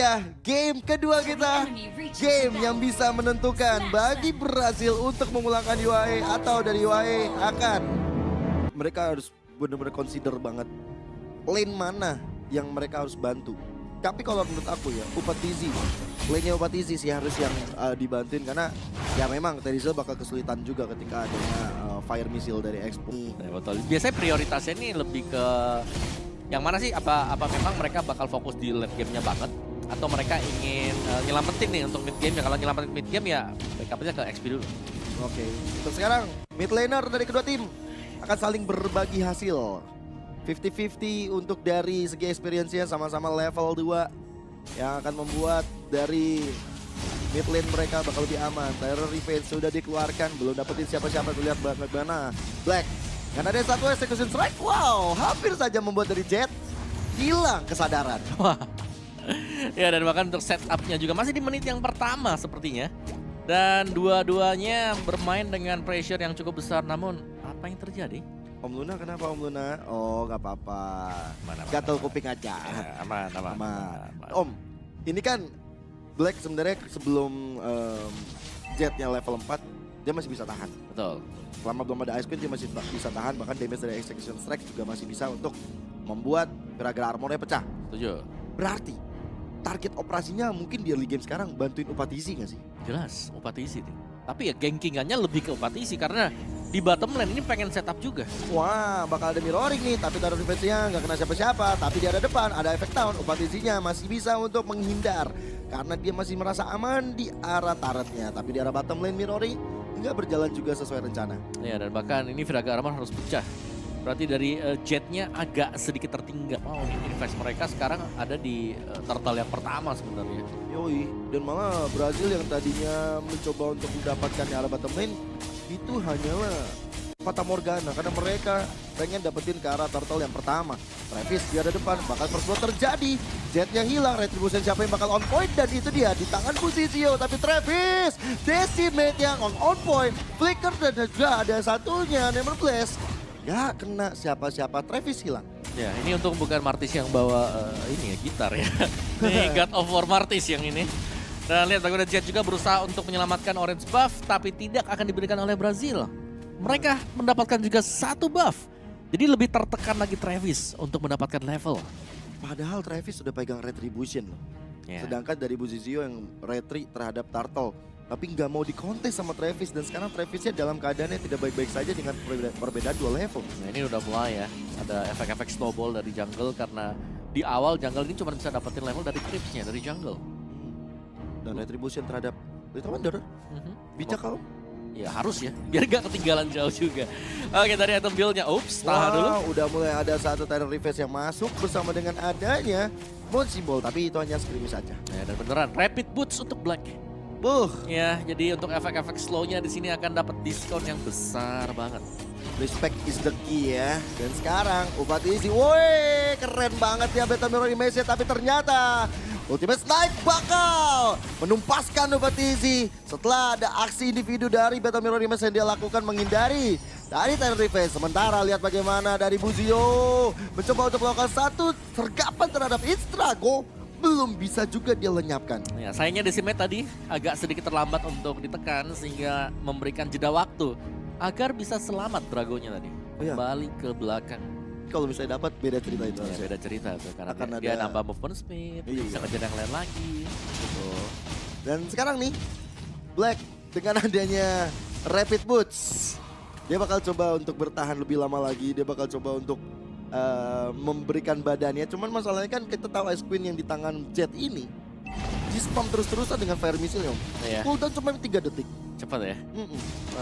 dia game kedua kita. Game yang bisa menentukan bagi Brazil untuk memulangkan UAE atau dari UAE akan. Mereka harus benar-benar consider banget lane mana yang mereka harus bantu. Tapi kalau menurut aku ya, Upatizi, lane-nya Upatizi sih harus yang dibantuin karena ya memang Terizal bakal kesulitan juga ketika adanya fire missile dari Expo. Ya, betul. Biasanya prioritasnya ini lebih ke yang mana sih? Apa memang mereka bakal fokus di late game-nya banget? Atau mereka ingin nyelamatin nih untuk mid game ya? Kalau nyelamatin mid game ya backupnya ke XP dulu. Oke, untuk sekarang mid laner dari kedua tim akan saling berbagi hasil. 50-50 untuk dari segi experience-nya sama-sama level 2 yang akan membuat dari mid lane mereka bakal lebih aman. Terror Revenge sudah dikeluarkan, belum dapetin siapa-siapa. Lihat bagaimana Black. Karena ada satu execution strike, wow, hampir saja membuat dari Jet hilang kesadaran. Wah. Ya, dan bahkan untuk setup-nya juga masih di menit yang pertama sepertinya. Dan dua-duanya bermain dengan pressure yang cukup besar. Namun apa yang terjadi? Om Luna kenapa Om Luna? Oh gak apa-apa, Aman. gatel kuping aja. Ya, aman. Om, ini kan Black sebenarnya sebelum Jetnya level 4 dia masih bisa tahan. Betul. Selama belum ada Ice Queen dia masih bisa tahan, bahkan damage dari Execution Strike juga masih bisa untuk membuat gara-gara armornya pecah. Setuju. Berarti target operasinya mungkin di early game sekarang bantuin Upatizi gak sih? Jelas, Upatizi nih. Tapi ya gankingannya lebih ke Upatizi karena di bottom lane ini pengen setup juga. Wah, bakal ada mirroring nih, tapi taruh defense-nya nggak kena siapa-siapa. Tapi di arah depan ada efek down, Upatizi-nya masih bisa untuk menghindar. Karena dia masih merasa aman di arah turretnya. Tapi di arah bottom lane mirroring nggak berjalan juga sesuai rencana. Ya, dan bahkan ini Viraga Armor harus pecah. Berarti dari Jetnya agak sedikit tertinggal. Oh, invest mereka sekarang ada di turtle yang pertama sebenarnya. Yoi, dan malah Brazil yang tadinya mencoba untuk mendapatkan di arah bottom lane itu hanyalah Fata Morgana karena mereka pengen dapetin ke arah turtle yang pertama. Travis di arah depan, bakal first blood terjadi. Jetnya hilang, retribution siapa yang bakal on point, dan itu dia di tangan Busizio. Tapi Travis, decimate yang on point, flicker dan juga ada satunya, Never Blast. Gak kena siapa-siapa, Travis hilang. Ya, ini untuk bukan Martis yang bawa ini ya, gitar ya. Ini God of War Martis yang ini. Dan lihat bagaimana Jet juga berusaha untuk menyelamatkan orange buff, tapi tidak akan diberikan oleh Brazil. Mereka mendapatkan juga satu buff. Jadi lebih tertekan lagi Travis untuk mendapatkan level. Padahal Travis sudah pegang retribution loh. Ya. Sedangkan dari Busizio yang retri terhadap Turtle. Tapi nggak mau dikontes sama Travis, dan sekarang Travisnya dalam keadaannya tidak baik-baik saja dengan perbedaan 2 level. Nah, ini udah mulai ya, ada efek-efek snowball dari jungle karena di awal jungle ini cuma bisa dapetin level dari creepsnya, dari jungle. Dan retribution terhadap Little Wonder, bijak kalau. Ya harus ya, biar gak ketinggalan jauh juga. Oke, dari item build-nya, tahan dulu. Udah mulai ada satu Terror Revenge yang masuk bersama dengan adanya Monsibol, tapi itu hanya skirmish saja. Ya, dan beneran, rapid boots untuk Black. Ya, jadi untuk efek-efek slow-nya di sini akan dapat diskon yang besar banget. Respect is the key ya. Dan sekarang Upatizi, woi keren banget ya Beta Mirror Image, tapi ternyata Ultimate Snipe bakal menumpaskan Upatizi setelah ada aksi individu dari Beta Mirror Image yang dia lakukan menghindari dari Terror Revenge. Sementara lihat bagaimana dari Buzio mencoba untuk melakukan satu sergapan terhadap Istrago. Belum bisa juga dia lenyapkan. Ya, sayangnya Decimate tadi agak sedikit terlambat untuk ditekan sehingga memberikan jeda waktu agar bisa selamat Dragonya tadi. Iya. Kembali ke belakang. Kalau misalnya dapat beda cerita itu. Ya, beda cerita tuh karena Akan dia ada- nambah movement speed, Iya. bisa ngejar yang lain lagi. Gitu. Dan sekarang nih Black dengan adanya Rapid Boots, dia bakal coba untuk bertahan lebih lama lagi. Dia bakal coba untuk memberikan badannya. Cuman masalahnya kan kita tahu Ice Queen yang di tangan Jet ini di spam terus-terusan dengan fire missile. Iya. Cooldown cuma 3 detik. Cepat ya.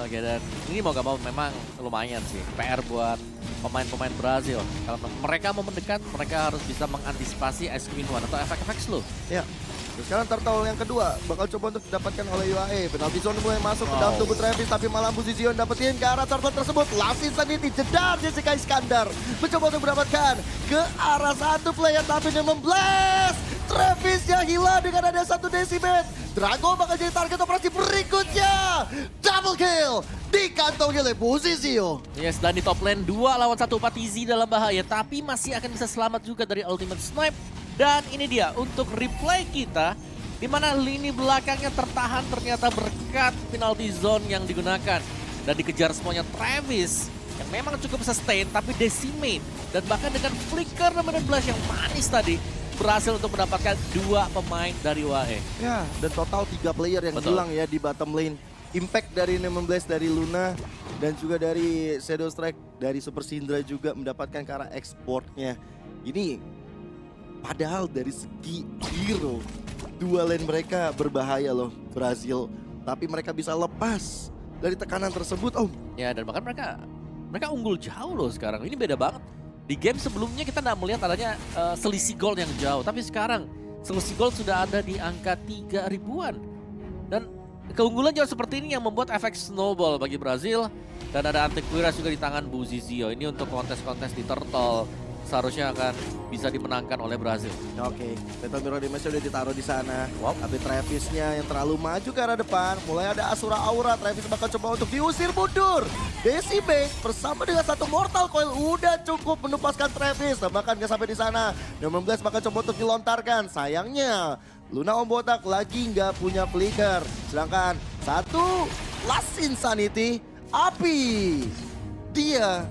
Oke, dan ini mau gak mau memang lumayan sih PR buat pemain-pemain Brazil. Kalau mereka mau mendekat, mereka harus bisa mengantisipasi Ice Queen One atau efek-efek slow. Ya. Terus sekarang turtle yang kedua bakal coba untuk didapatkan oleh UAE. Penalti zone mulai masuk ke dalam tubuh Travis, tapi malah Busizio dapetin ke arah turtle tersebut. Last Insanity jedar Jessica Iskandar mencoba untuk mendapatkan ke arah satu player, tapi dia memblast. Travisnya hilang dengan ada satu decimate. Drago bakal jadi target operasi berikutnya. Double kill dikantongi oleh Busizio. Yes, dan di top lane 2 lawan 1 Upatizi dalam bahaya, tapi masih akan bisa selamat juga dari Ultimate Snipe. Dan ini dia untuk replay kita, di mana lini belakangnya tertahan ternyata berkat penalty zone yang digunakan. Dan dikejar semuanya Travis, yang memang cukup sustain tapi decimate. Dan bahkan dengan flicker Dominant Blast yang manis tadi, berhasil untuk mendapatkan 2 pemain dari UAE. Ya, dan total 3 player yang Betul. hilang ya di bottom lane. Impact dari Nemean Blast dari Luna dan juga dari Shadow Strike dari Super Syndra juga mendapatkan ke arah exportnya. Ini padahal dari segi hero, 2 lane mereka berbahaya loh Brazil. Tapi mereka bisa lepas dari tekanan tersebut, Om. Ya, dan bahkan mereka unggul jauh loh sekarang. Ini beda banget. Di game sebelumnya kita nggak melihat adanya selisih gol yang jauh. Tapi sekarang selisih gol sudah ada di angka 3 ribuan. Dan keunggulan jauh seperti ini yang membuat efek snowball bagi Brazil. Dan ada Antiquiras juga di tangan Buzizio. Ini untuk kontes-kontes di Turtle. Seharusnya akan bisa dimenangkan oleh Brazil. Oke, Battle Mirror Image udah ditaruh di sana. Wow. Tapi Travisnya yang terlalu maju ke arah depan. Mulai ada Asura Aura, Travis bakal coba untuk diusir mundur. Decimate bersama dengan 1 Mortal Coil udah cukup menupaskan Travis. Nah, bahkan gak sampai di sana. Nemean Blast bakal coba untuk dilontarkan. Sayangnya Luna Om Botak lagi nggak punya flicker. Sedangkan 1 Last Insanity, Api. Dia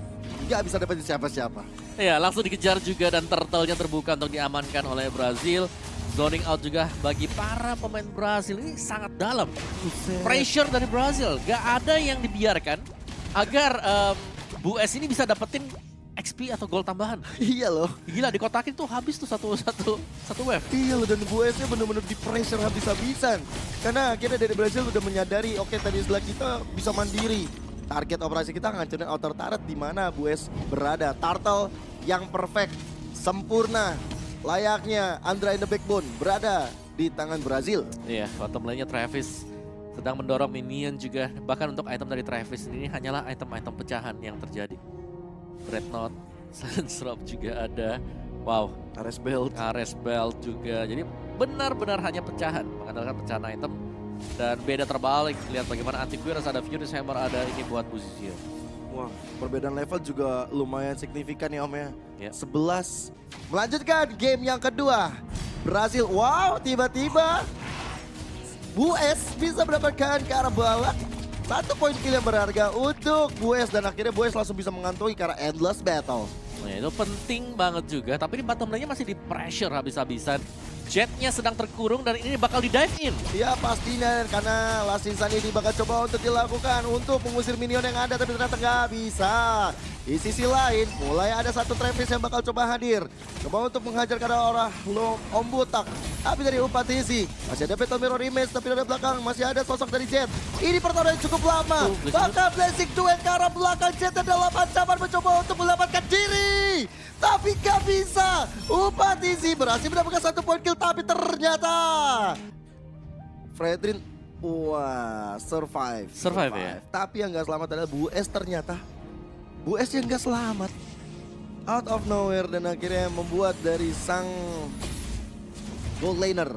nggak bisa dapetin siapa-siapa. Ya, langsung dikejar juga dan turtle-nya terbuka untuk diamankan oleh Brazil. Zoning out juga bagi para pemain Brazil. Ini sangat dalam. Pressure dari Brazil. Gak ada yang dibiarkan agar Bu S ini bisa dapetin XP atau gol tambahan. Iya loh. Gila, di kotak itu habis tuh satu wave. Iya loh, dan BUS-nya bener-bener di pressure habis-habisan. Karena akhirnya dari Brazil udah menyadari, oke tadi setelah kita bisa mandiri. Target operasi kita ngancurin outer turret di mana BUS berada. Turtle yang perfect, sempurna, layaknya Andra in the Backbone berada di tangan Brazil. Iya, bottom lane-nya Travis sedang mendorong minion juga. Bahkan untuk item dari Travis ini hanyalah item-item pecahan yang terjadi. Dreadnought, Silence Rob juga ada. Wow, Ares Belt. Ares Belt juga. Jadi benar-benar hanya pecahan, mengandalkan pecahan item. Dan beda terbalik, lihat bagaimana Antiquiras ada, Furious Hammer ada, ini buat Buzizio. Wah, perbedaan level juga lumayan signifikan ya Om ya. Ya. 11. Melanjutkan game yang kedua. Brazil, wow tiba-tiba BUS bisa mendapatkan ke arah balak. 1 poin kill yang berharga untuk BUS dan akhirnya BUS langsung bisa mengantongi ke arah endless battle. Nah, itu penting banget juga, tapi di bottom lane-nya masih di pressure habis-habisan. Jetnya sedang terkurung dan ini bakal di dive in. Ya pastinya karena Last Instant ini bakal coba untuk dilakukan untuk mengusir minion yang ada tapi ternyata nggak bisa. Di sisi lain mulai ada 1 Travis yang bakal coba hadir. Coba untuk menghajar ke arah Om Botak. Tapi dari Upatisi masih ada Battle Mirror Image tapi dari belakang masih ada sosok dari Jet. Ini pertarungan yang cukup lama. Bakal Blessing duet ke arah belakang Jet adalah ancaman mencoba untuk mendapatkan diri. Tapi gak bisa. Upatisi berhasil mendapatkan 1 poin kill tapi ternyata Fredrin survive Ya. Tapi yang gak selamat adalah BUS ternyata. BUS yang gak selamat. Out of nowhere dan akhirnya membuat dari sang gold laner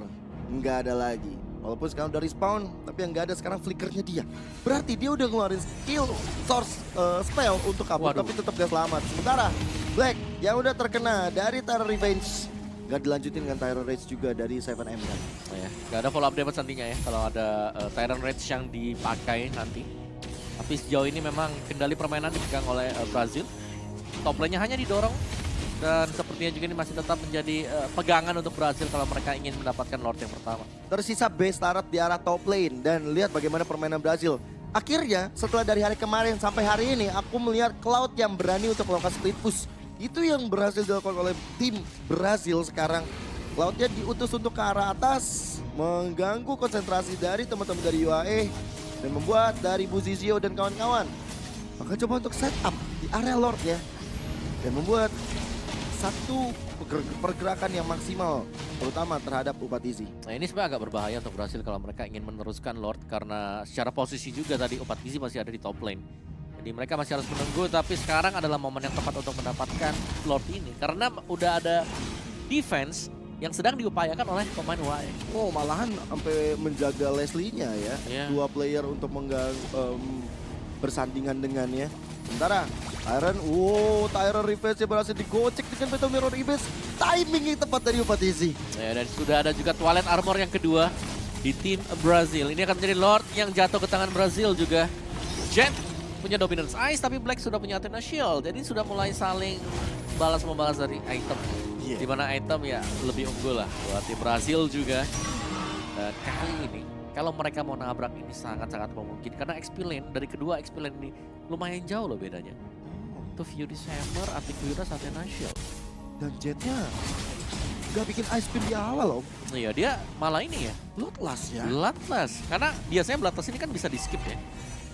nggak ada lagi. Walaupun sekarang udah respawn, tapi yang nggak ada sekarang flickernya dia. Berarti dia udah ngeluarin skill source spell untuk kabur, tapi tetap gak selamat. Sementara Black yang udah terkena dari Tyrant Revenge nggak dilanjutin dengan Tyrant Rage juga dari 7M kan. Oh ya, nggak ada follow up damage nantinya ya kalau ada Tyrant Rage yang dipakai nanti. Tapi sejauh ini memang kendali permainan dipegang oleh Brazil. Top lane-nya hanya didorong dan sepertinya juga ini masih tetap menjadi pegangan untuk Brazil kalau mereka ingin mendapatkan Lord yang pertama. Tersisa base turret di arah top lane dan lihat bagaimana permainan Brazil. Akhirnya setelah dari hari kemarin sampai hari ini aku melihat Cloud yang berani untuk melakukan split push. Itu yang berhasil dilakukan oleh tim Brazil sekarang. Cloud-nya diutus untuk ke arah atas, mengganggu konsentrasi dari teman-teman dari UAE dan membuat dari Buzizio dan kawan-kawan maka coba untuk setup di area Lord ya dan membuat satu pergerakan yang maksimal terutama terhadap Upatisi. Nah ini sebenarnya agak berbahaya untuk Brazil kalau mereka ingin meneruskan Lord karena secara posisi juga tadi Upatisi masih ada di top lane. Jadi mereka masih harus menunggu tapi sekarang adalah momen yang tepat untuk mendapatkan Lord ini karena udah ada defense yang sedang diupayakan oleh pemain UAE. Oh malahan sampai menjaga Leslie-nya ya. Yeah. 2 player untuk bersandingan dengannya. Sementara Tyron Revenge berhasil digocek dengan Battle Mirror Ibis. Timing yang tepat dari Upatisi. Ya, dan sudah ada juga Twilight Armor yang kedua di tim Brazil. Ini akan menjadi Lord yang jatuh ke tangan Brazil juga. Jet punya Dominance Ice, tapi Black sudah punya Athena Shield. Jadi sudah mulai saling balas-membalas dari item. Iya. Dimana item ya lebih unggul lah buat tim Brazil juga. Dan kali ini, kalau mereka mau nabrak ini sangat-sangat memungkin. Karena XP lane, dari kedua XP lane ini lumayan jauh loh bedanya. Itu Fury Hammer, Antivirus, Athena Shield. Dan Jetnya nggak bikin ice spin di awal, Om. Iya, dia malah ini ya, Bloodlust ya. Bloodlust. Karena biasanya Bloodlust ini kan bisa di skip ya.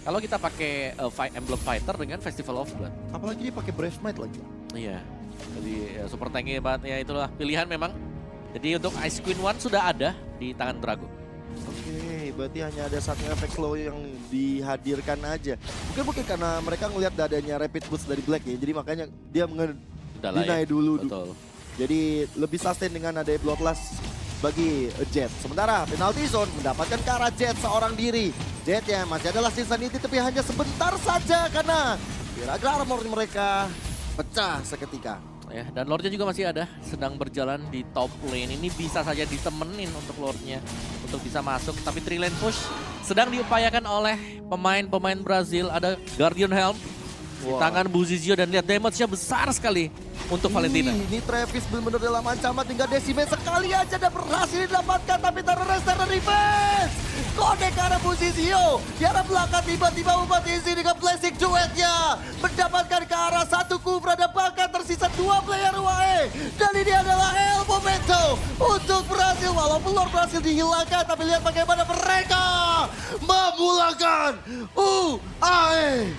Kalau kita pakai Emblem Fighter dengan Festival of Blood. Apalagi dia pakai Brave Might lagi. Iya, jadi ya, super tanky banget ya, itulah pilihan memang. Jadi untuk Ice Queen 1 sudah ada di tangan Drago. Oke, berarti hanya ada satu efek slow yang dihadirkan aja. Mungkin karena mereka ngelihat adanya rapid boost dari Black ya, jadi makanya dia Udah lah deny ya. dulu. Betul. Jadi lebih sustain dengan adanya Bloodlust bagi Jet. Sementara penalty zone mendapatkan ke arah Jet seorang diri. Jetnya masih adalah Insanity tapi hanya sebentar saja karena kira-kira armor mereka pecah seketika. Ya, dan Lordnya juga masih ada, sedang berjalan di top lane. Ini bisa saja ditemenin untuk Lordnya untuk bisa masuk. Tapi 3 lane push sedang diupayakan oleh pemain-pemain Brazil. Ada Guardian Helm di Wah. tangan Buzizio dan lihat damage-nya besar sekali untuk Valentina. Ini Travis benar-benar dalam ancaman tinggal Decimate sekali aja dan berhasil didapatkan tapi terrorist revenge. Kode ke arah Buzizio. Di arah belakang tiba-tiba Upatisi dengan Blessing duetnya mendapatkan ke arah satu Kufra dan bahkan tersisa 2 player UAE. Dan ini adalah El Momento untuk Brazil. Walaupun Lord berhasil dihilangkan tapi lihat bagaimana mereka memulangkan UAE.